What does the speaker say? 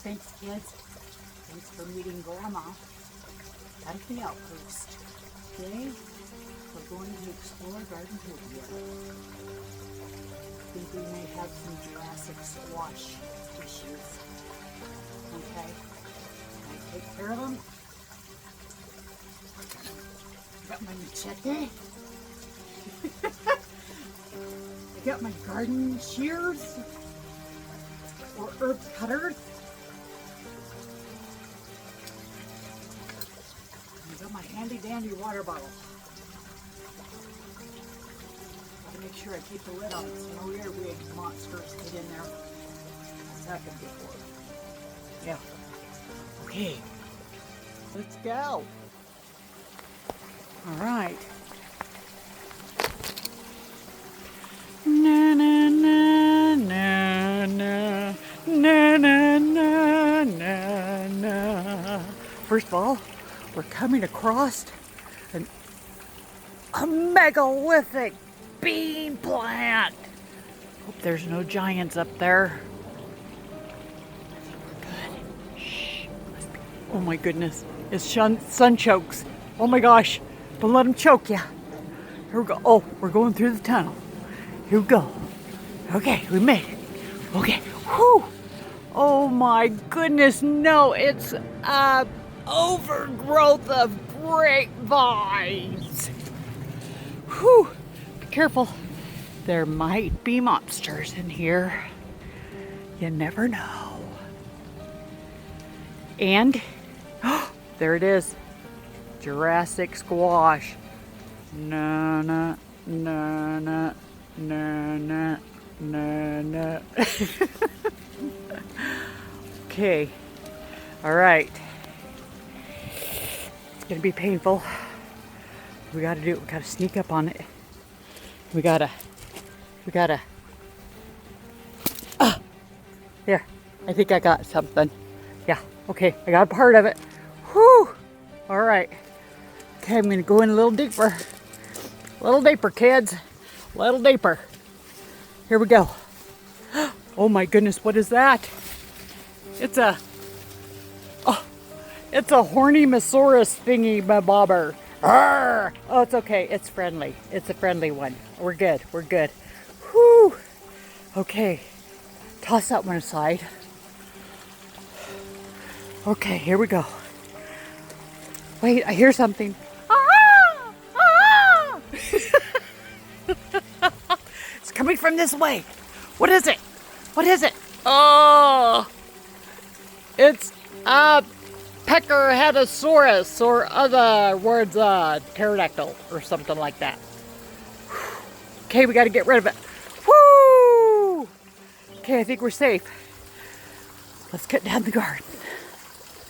Thanks, kids. Thanks for meeting Grandma at the outpost. Today, we're going to explore Garden Hopia. I think we may have some Jurassic squash issues. Okay? Can I take care of them? Got my machete. I got my garden shears or herb cutters. I got my handy dandy water bottle. Gotta make sure I keep the lid on so no earwig monsters get in there. That's happened before. Yeah. Okay. Let's go. All right. Na na na na na na na na na na. First of all, we're coming across a megalithic bean plant. Hope there's no giants up there. I think we're good. Shh. Oh my goodness. It's sun chokes. Oh my gosh. Don't let them choke you. Here we go. Oh, we're going through the tunnel. Here we go. Okay, we made it. Okay. Whew. Oh my goodness. No, it's overgrowth of grapevines. Whew. Be careful. There might be monsters in here. You never know. And there it is. Jurassic squash. Na na na na na na na na. Okay. All right. It's gonna be painful. We gotta do it. We gotta sneak up on it. We gotta. There. I think I got something. Yeah. Okay. I got a part of it. Whew. All right. Okay, I'm gonna go in a little deeper. A little deeper, kids. A little deeper. Here we go. Oh my goodness, what is that? It's a horny Mosaurus thingy bobber. Arr! Oh, it's okay. It's friendly. It's a friendly one. We're good. We're good. Whew. Okay. Toss that one aside. Okay, here we go. Wait, I hear something. Ah! Ah! It's coming from this way. What is it? What is it? Oh! It's a Peckerheadosaurus, or other words, pterodactyl, or something like that. Okay, we got to get rid of it. Woo! Okay, I think we're safe. Let's get down the garden.